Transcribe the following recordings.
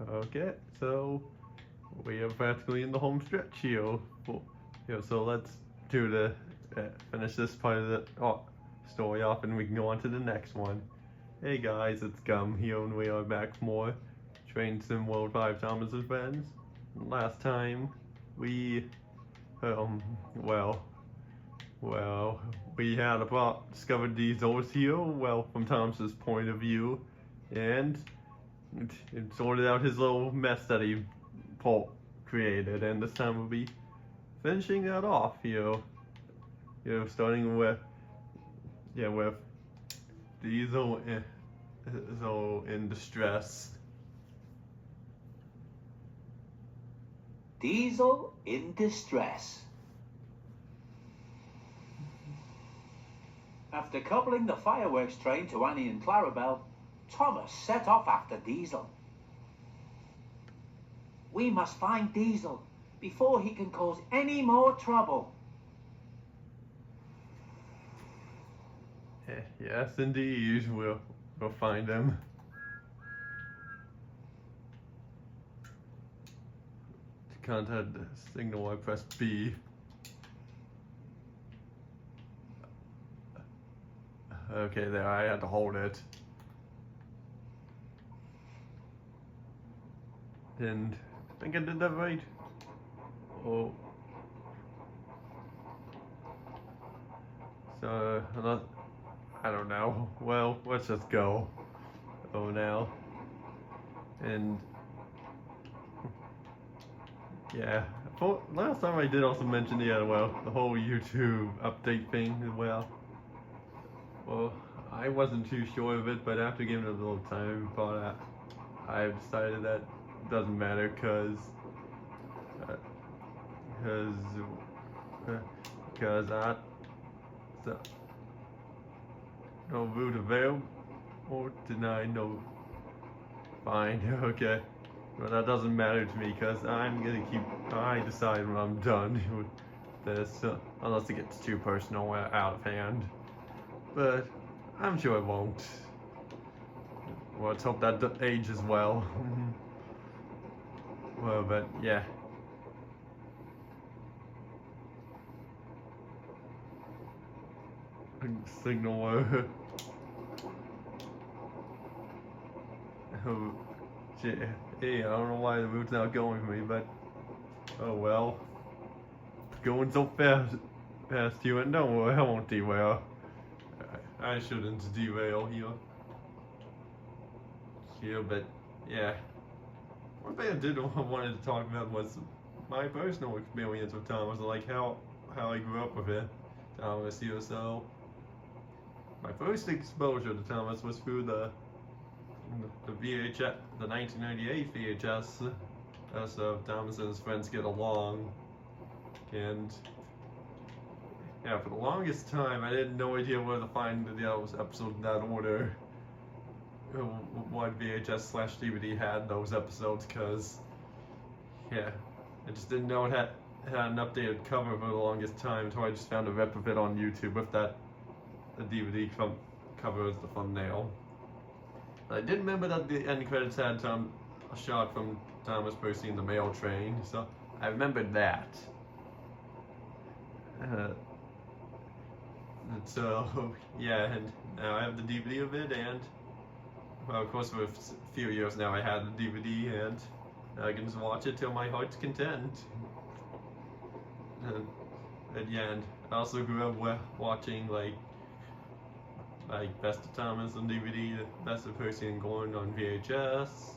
Okay, so we are practically in the home stretch here. So let's do the finish this part of the story off, and we can go on to the next one. Hey guys, it's Gum here, and we are back for more Train Sim World 5 Thomas and Friends. Last time we well, we had discovered these ores here, well, from Thomas's point of view, and it sorted out his little mess that he created, and this time we'll be finishing that off here. Starting with Diesel in distress. Diesel in distress. After coupling the fireworks train to Annie and Clarabelle, Thomas set off after Diesel. We must find Diesel before he can cause any more trouble. Yes, indeed, we'll find him. To contact the signal, I press B. Okay, there, I had to hold it. And I think I did that right. Oh. So, I don't know. Well, let's just go. Oh, now. And yeah. Last time I did also mention the whole YouTube update thing as well. Well, I wasn't too sure of it, but after giving it a little time, I've decided that it doesn't matter because no root available or deny no. Fine, okay. Well, that doesn't matter to me because I decide when I'm done with this, unless it gets too personal or out of hand. But I'm sure it won't. Well, let's hope that ages well. Well, but yeah. Signal. Oh, shit. Hey, I don't know why the route's not going for me, but oh well. Going so past you, and don't worry, I won't derail. I shouldn't derail here. But yeah. One thing I did wanted to talk about was my personal experience with Thomas, like how I grew up with it. Thomas here, so my first exposure to Thomas was through the VHS, the 1998 VHS, of Thomas and his friends get along, and yeah, for the longest time, I had no idea where to find those episodes in that order. What VHS/DVD had those episodes, because, yeah, I just didn't know it had an updated cover for the longest time, so I just found a rip of it on YouTube with the DVD cover as the thumbnail. But I did remember that the end credits had a shot from Thomas Percy in the mail train, so I remembered that. So yeah, and now I have the DVD of it, and well, of course, for a few years now I had the DVD, and I can just watch it till my heart's content. And yeah, and I also grew up watching like Best of Thomas on DVD, Best of Percy and Gordon on VHS,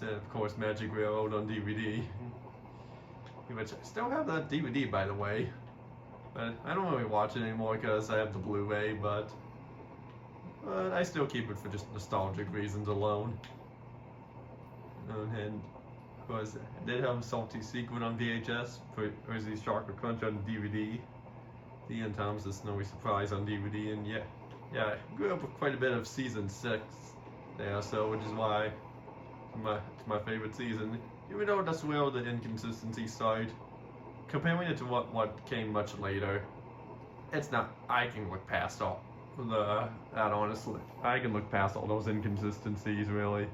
and of course Magic Railroad on DVD. Which I still have that DVD, by the way, but I don't really watch it anymore because I have the Blu-ray, but I still keep it for just nostalgic reasons alone. And of course, I did have Salty Secret on VHS, Percy's Chocolate Crunch on DVD, The and Thomas' Snowy Surprise on DVD, and yeah, I grew up with quite a bit of season 6 there, so which is why it's my favorite season. Even though that's where the inconsistency started, comparing it to what came much later, it's not. I can look past all that, honestly. I can look past all those inconsistencies, really.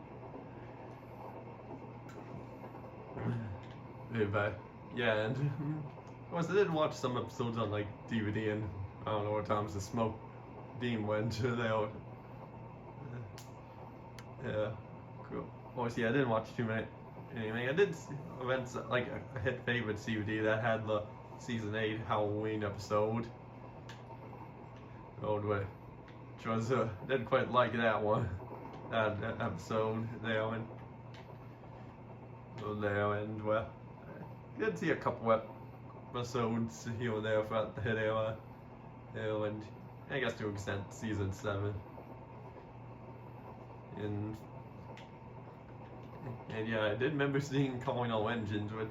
but yeah, and of course I did watch some episodes on like DVD, and I don't know what times the smoke beam went to there. Yeah, cool. Of course, yeah, I didn't watch too many. Anyway, I did events like a hit favorite DVD that had the season 8 Halloween episode. Oh, which was didn't quite like that one, that episode there, and well, I did see a couple episodes here and there throughout the hit era, and I guess to an extent season 7. And yeah, I did remember seeing Calling All Engines, which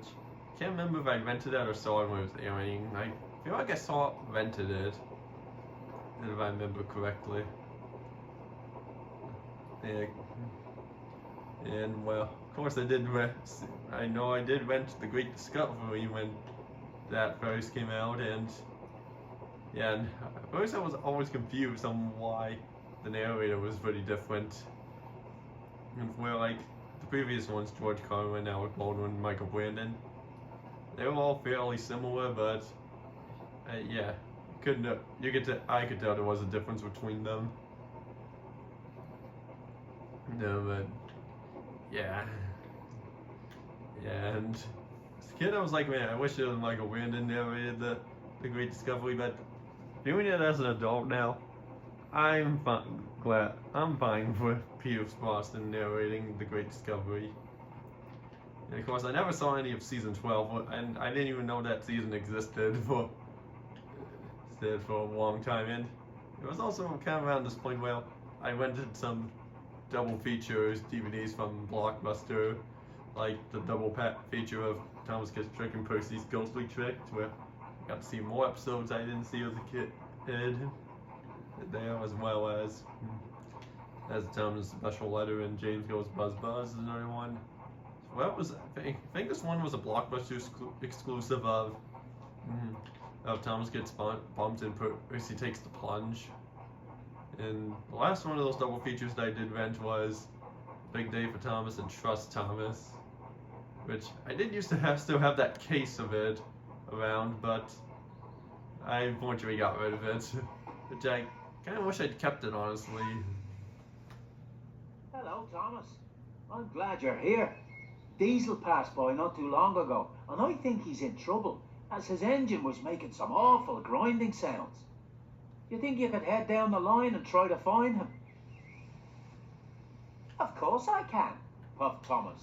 I can't remember if I rented it or saw it when it was airing. I feel like I rented it, if I remember correctly. And well, of course I did I did rent The Great Discovery when that first came out, and yeah, and at first I was always confused on why the narrator was pretty different. And where like the previous ones, George Carlin, Alec Baldwin, Michael Brandon, they were all fairly similar, but yeah, I could tell there was a difference between them. No, but yeah, and as a kid I was like, man, I wish Michael Brandon narrated the Great Discovery, but doing it as an adult now, I'm fine with Pierce Brosnan narrating The Great Discovery. And of course, I never saw any of season 12, and I didn't even know that season existed for a long time. And it was also kind of around this point where I rented some double features DVDs from Blockbuster, like the double feature of Thomas Gets Tricked and Percy's Ghostly Tricked, where I got to see more episodes I didn't see as a kid there, as well as Tom's Special Letter and James Goes Buzz Buzz is another one. Well, I think this one was a Blockbuster exclusive of Thomas Gets Bumped and Percy Takes the Plunge. And the last one of those double features that I did rent was Big Day for Thomas and Trust Thomas, which I did used to still have that case of it around, but I unfortunately got rid of it, which I kind of wish I'd kept it, honestly. Hello, Thomas. I'm glad you're here. Diesel passed by not too long ago, and I think he's in trouble, as his engine was making some awful grinding sounds. You think you could head down the line and try to find him? Of course I can, puffed Thomas.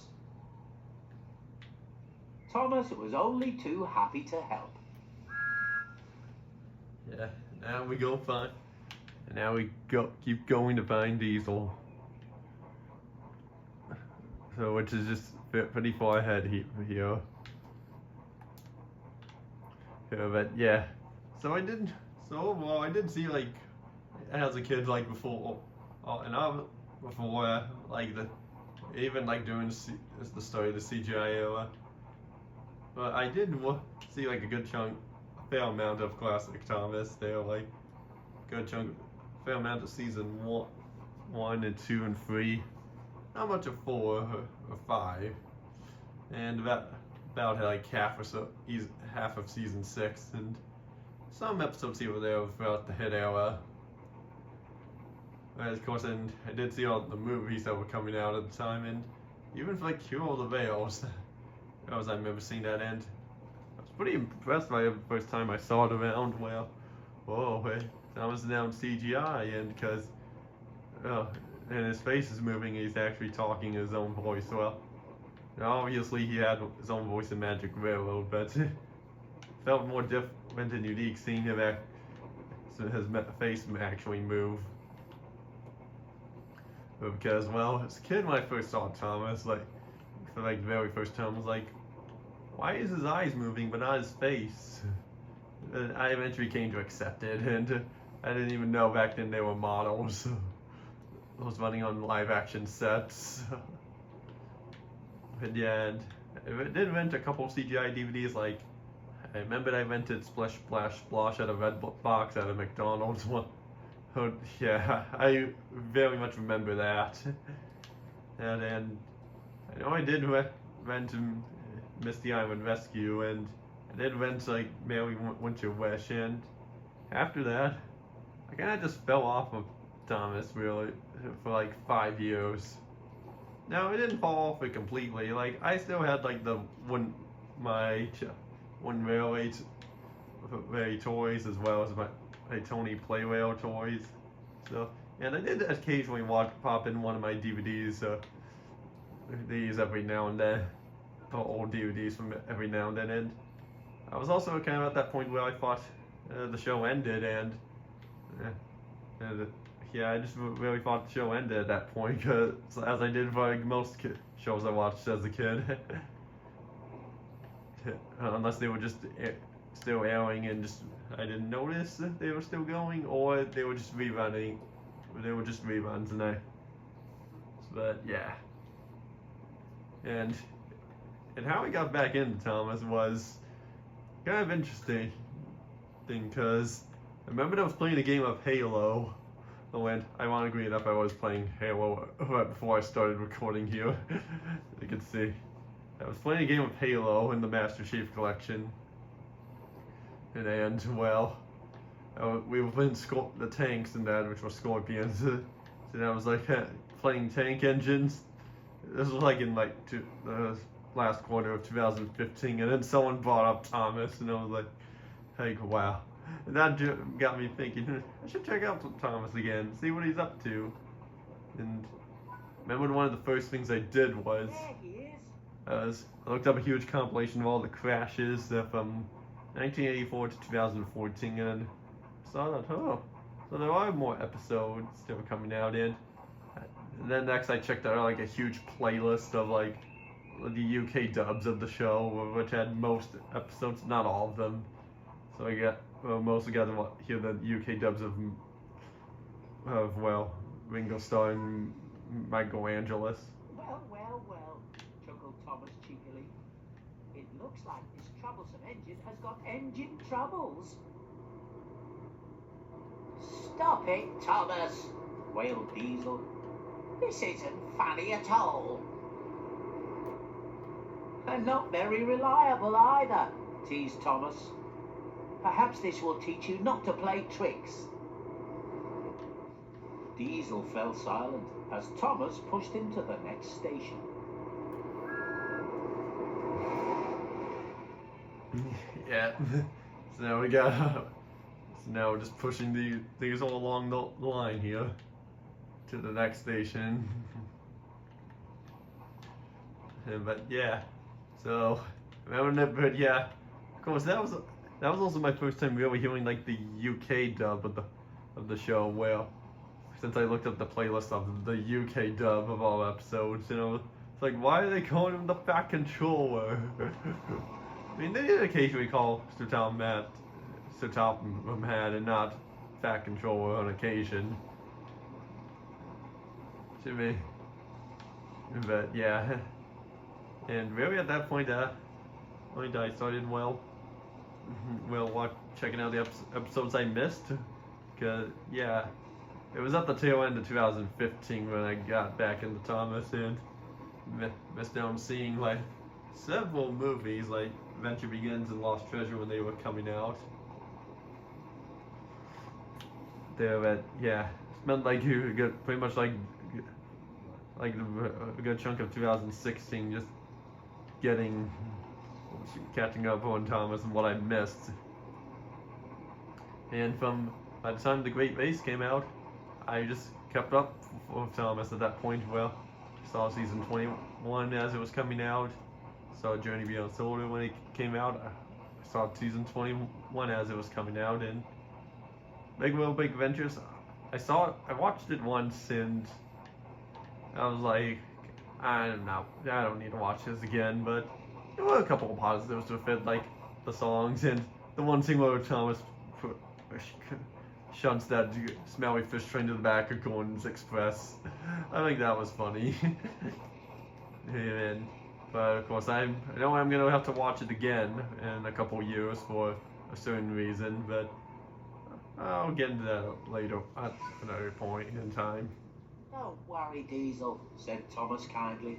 Thomas was only too happy to help. Yeah, now we go find, and now we keep going to find Diesel. So, which is just pretty far ahead here. But yeah, so I did see, like, as a kid, like before, like even like during the start of the CGI era. But I did see like a fair amount of classic Thomas there, like fair amount of season 1 and 2 and 3. Not much of 4 or 5, and about like half of season 6, and some episodes here or there throughout the hit era. And of course, and I did see all the movies that were coming out at the time, and even for like Cure All the Veils, I remember seeing that, and I was pretty impressed by it the first time I saw it around. Well, Thomas is now in CGI, and because and his face is moving, he's actually talking his own voice. Well, obviously he had his own voice in Magic Railroad, but it felt more different and unique seeing him his face actually move. But because, well, as a kid when I first saw Thomas, like, for like the very first time, I was like, why is his eyes moving but not his face? And I eventually came to accept it, and I didn't even know back then they were models. I was running on live action sets. But yeah, and I did rent a couple of CGI DVDs. Like, I remember I rented Splish Splash Splosh at a red box at a McDonald's one. Oh, yeah, I very much remember that. And I know I did rent Misty Island Rescue, and I did rent like Merry Winter Wish, and after that, I kind of just fell off of Thomas really for like 5 years. Now I didn't fall off it completely. Like I still had like the one railway toys as well as my Tony Playrail toys. So and I did occasionally pop in one of my DVDs. These every now and then, old DVDs from every now and then. And I was also kind of at that point where I thought the show ended, and yeah, I just really thought the show ended at that point, cause, as I did for like most shows I watched as a kid. Unless they were just still airing and just I didn't notice that they were still going, or they were just rerunning. They were just reruns, but yeah. And how I got back into Thomas was kind of interesting, because I remember I was playing a game of Halo. When, ironically enough, I was playing Halo right before I started recording here. You can see. I was playing a game of Halo in the Master Chief Collection. And well, we were playing the tanks in that, which were Scorpions. And I was like playing tank engines. This was like in like the last quarter of 2015, and then someone brought up Thomas, and I was like, hey, wow. And that got me thinking, I should check out Thomas again, see what he's up to. And remember one of the first things I did was, I looked up a huge compilation of all the crashes from 1984 to 2014, and saw that, oh, so there are more episodes still coming out in. And then next I checked out like a huge playlist of like the UK dubs of the show, which had most episodes, not all of them. So I mostly got to hear the UK dubs of well, Ringo Starr and Michael Angeles. Well, chuckled Thomas cheekily. It looks like this troublesome engine has got engine troubles. Stop it, Thomas, wailed Diesel. This isn't funny at all. And not very reliable either, teased Thomas. Perhaps this will teach you not to play tricks. Diesel fell silent as Thomas pushed him to the next station. Yeah, so now now we're just pushing these all along the line here to the next station. But yeah, so but yeah, of course that was also my first time really hearing like the UK dub of the show. Well, since I looked up the playlist of the UK dub of all episodes, it's like, why are they calling him the Fat Controller? I mean, they did occasionally call Sir Topham Hatt and not Fat Controller on occasion. To me, but yeah, and really at that point, I started checking out the episodes I missed, because yeah, it was at the tail end of 2015 when I got back into Thomas and missed out on seeing like several movies like Adventure Begins and Lost Treasure when they were coming out. Yeah, spent like pretty much like a good chunk of 2016 just catching up on Thomas and what I missed. And by the time The Great Race came out, I just kept up with Thomas at that point. Well, saw season 21 as it was coming out, saw Journey Beyond Solar when it came out, I saw season 21 as it was coming out, and Big Adventures, I watched it once and I was like, I don't know, I don't need to watch this again, but there were a couple of positives with it, like the songs and the one scene where Thomas shunts that smelly fish train to the back of Gordon's Express. I think that was funny. But of course, I know I'm gonna have to watch it again in a couple years for a certain reason, but I'll get into that later at another point in time. Don't worry, Diesel, said Thomas kindly.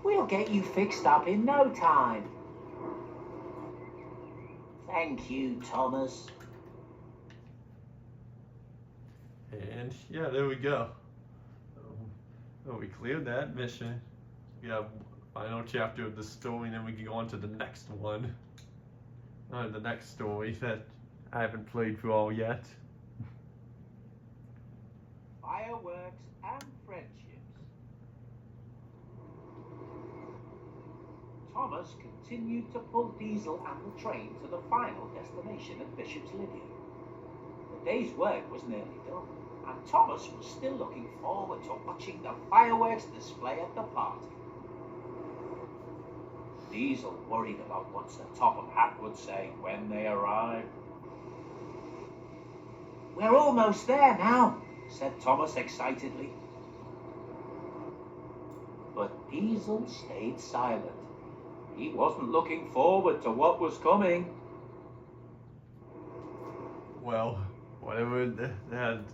We'll get you fixed up in no time. Thank you, Thomas. And yeah, there we go. So we cleared that mission. We have final chapter of the story, and then we can go on to the next one. The next story that I haven't played through all yet. Fireworks and friendships. Thomas continued to pull Diesel and the train to the final destination at Bishop's Lydia. The day's work was nearly done, and Thomas was still looking forward to watching the fireworks display at the party. Diesel worried about what Sir Topham Hatt would say when they arrived. "We're almost there now," said Thomas excitedly. But Diesel stayed silent. He wasn't looking forward to what was coming. Well, whatever that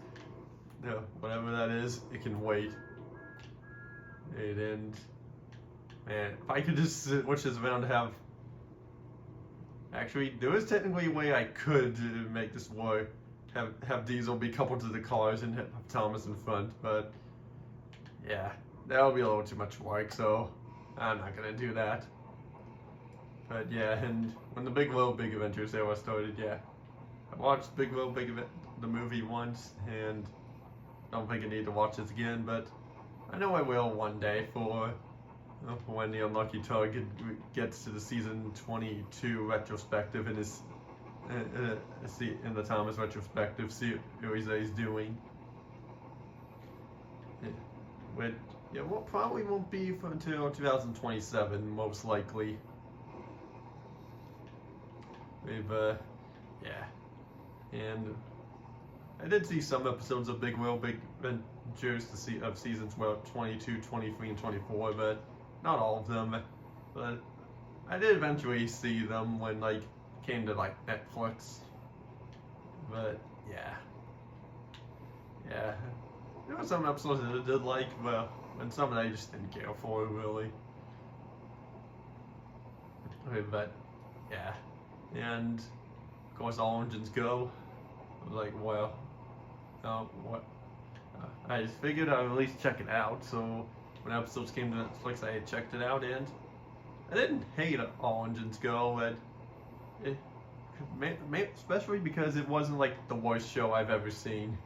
is, it can wait. And man, if I could just switch this around to have. Actually, there is technically a way I could make this work. Have Diesel be coupled to the cars and have Thomas in front, but yeah, that would be a little too much work, so I'm not gonna do that. But yeah, and when the Big Little Big Adventures era started, yeah, I watched Big Little Big Adventures, the movie once, and I don't think I need to watch it again, but I know I will one day for when the Unlucky Target gets to the season 22 retrospective in his in the Thomas retrospective series that he's doing. Well, probably won't be until 2027, most likely. And I did see some episodes of Big Will Big Adventures of seasons 22, 23, and 24, but not all of them. But I did eventually see them when came to Netflix. But yeah, there were some episodes that I did like, and some that I just didn't care for really. But yeah, and of course All Engines Go. I just figured I'd at least check it out. So when episodes came to Netflix, I had checked it out, and I didn't hate All Engines Go, but especially because it wasn't the worst show I've ever seen.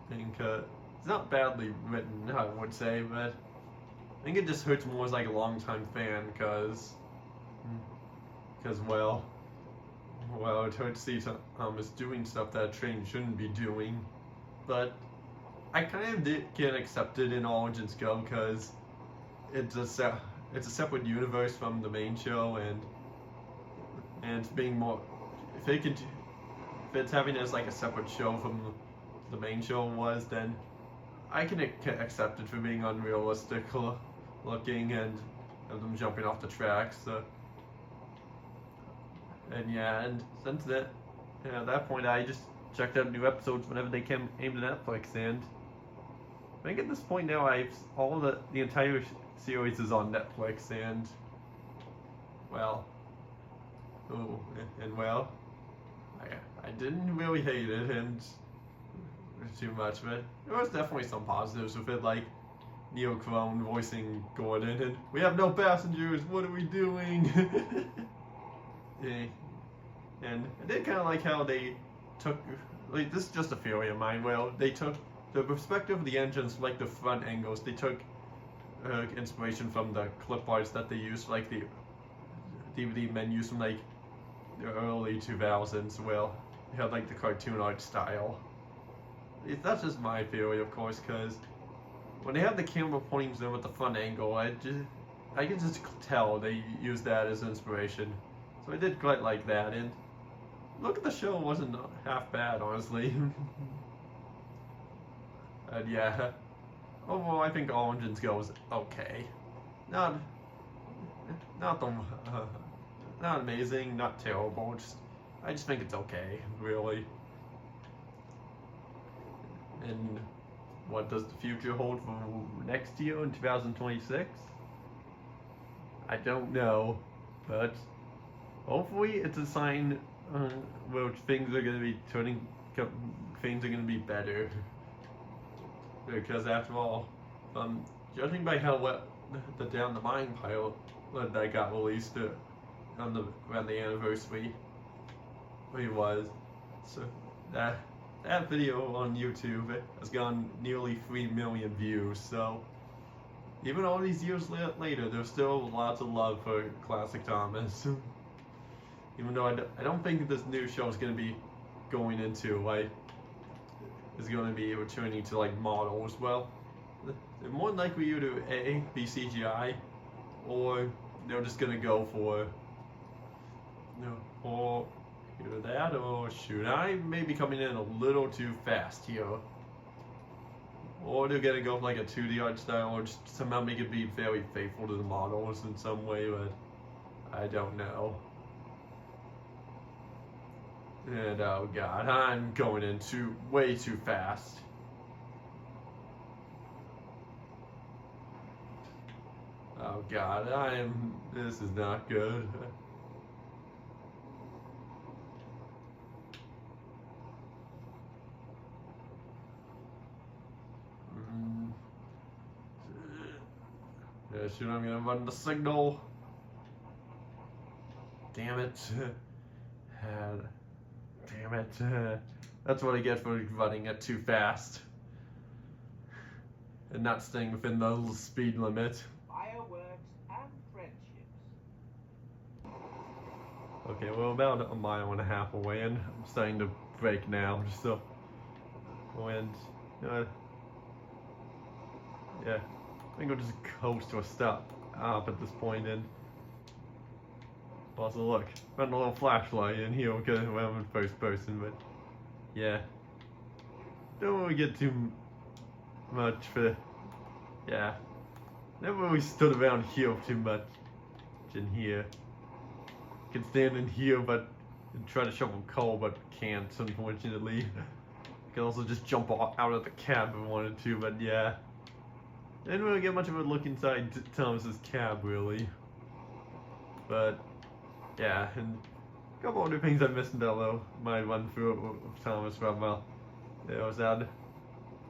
I think it's not badly written, I would say, but I think it just hurts more as a longtime fan, because it hurts to see Thomas doing stuff that a train shouldn't be doing. But I kind of get accepted in All Engines Go because it's a separate universe from the main show, and it's being more, if it's having it as a separate show from the main show was, then I can accept it for being unrealistic looking and of them jumping off the tracks. And since that, at that point, I just checked out new episodes whenever they came to Netflix, and I think at this point now all the entire series is on Netflix, and I didn't really hate it and too much, but there was definitely some positives with it, like Neil Crone voicing Gordon, and we have no passengers, what are we doing? And I did kind of like how they took, this is just a theory of mine, they took the perspective of the engines, the front angles, they took inspiration from the clip arts that they used, the DVD menus from the early 2000s, they had the cartoon art style. That's just my theory, of course, because when they have the camera pointing to them at the front angle, I can just tell they used that as inspiration. So I did quite like that, and look at the show, wasn't half bad, honestly. And yeah, overall I think All Engines Go is okay. Not amazing, not terrible, I just think it's okay, really. And what does the future hold for next year in 2026? I don't know, but hopefully it's a sign where things are going to be things are going to be better. Because after all, judging by how the Down the Mine pilot that got released around the anniversary was, so that video on YouTube has gone nearly 3 million views. So even all these years later, there's still lots of love for classic Thomas. Even though I don't think this new show is going to be going into is going to be returning to like models. Well, they're more likely either A, be CGI, or they're just going to go for or either that, or shoot, I may be coming in a little too fast here. Or they're gonna go for like a 2D art style, or just somehow make it be very faithful to the models in some way, but I don't know. And oh god, I'm going in way too fast. Oh god, this is not good. Yeah, shoot, I'm gonna run the signal. Damn it. Damn it. That's what I get for running it too fast. And not staying within the speed limit. Fireworks and friendships. Okay, we're about 1.5 miles away, and I'm starting to brake now, so. And, yeah. I think we'll just coast to a stop at this point, and also look, found a little flashlight in here because I'm in first person, but yeah, don't really get too much for, yeah, never really stood around here too much in here. Can stand in here but and try to shovel coal, but can't, unfortunately. Can also just jump out of the cab if I wanted to, but yeah. Didn't really get much of a look inside Thomas's cab, really. But, yeah, and a couple other things I missed in that my run through of Thomas from, it was out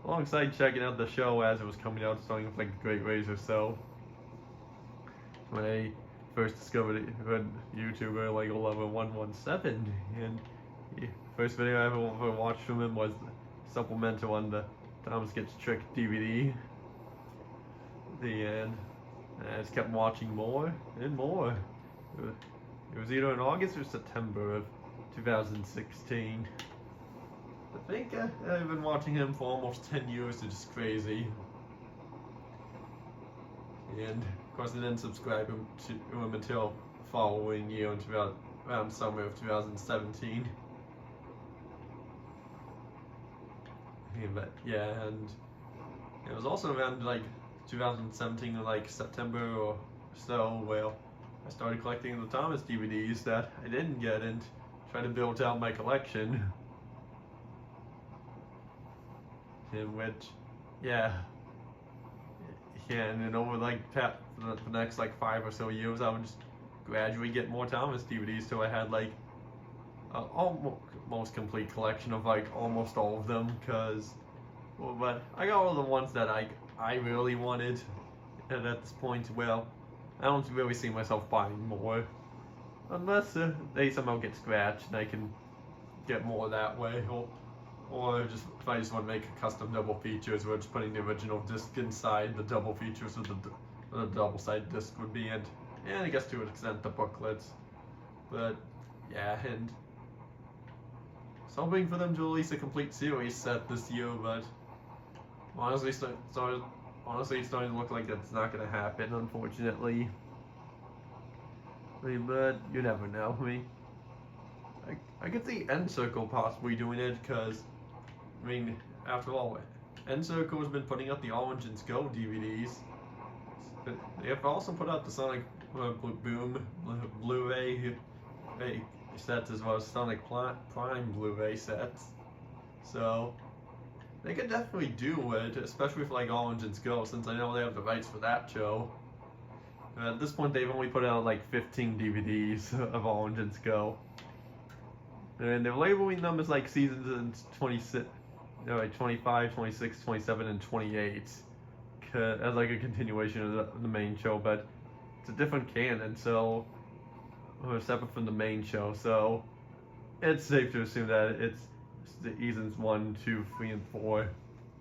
alongside checking out the show as it was coming out, starting with like a Great Race or so. When I first discovered it, when YouTuber like 11117, and the first video I ever watched from him was the supplemental on the Thomas Gets Tricked DVD. The end. I just kept watching more and more. It was either in August or September of 2016. I think I've been watching him for almost 10 years, it's just crazy. And of course I didn't subscribe to him until the following year, until around summer of 2017. But yeah, and it was also around like 2017, like September or so, where I started collecting the Thomas DVDs that I didn't get and try to build out my collection. In which, yeah, and then over like the next like 5 or so years, I would just gradually get more Thomas DVDs till I had like almost complete collection of like almost all of them. But I got all the ones that I really wanted, and at this point, well, I don't really see myself buying more, unless they somehow get scratched and I can get more that way, or just if I just want to make a custom double features, where just putting the original disc inside the double features of the double-sided disc would be, and I guess to an extent the booklets, but yeah, and I was hoping for them to release a complete series set this year, but honestly, it's starting to look like that's not going to happen, unfortunately. But you never know. I could see End Circle possibly doing it, because, after all, End Circle has been putting out the Origins Go DVDs. They have also put out the Sonic Boom Blu-ray sets, as well as Sonic Prime Blu-ray sets. So they could definitely do it, especially for like Origins Go, since I know they have the rights for that show. At this point, they've only put out like 15 DVDs of All Engines Go. And they're labeling them as like seasons in 26, like 25, 26, 27, and 28. As like a continuation of the main show, but it's a different canon, so or separate from the main show, so it's safe to assume that it's the seasons 1, 2, 3, and 4.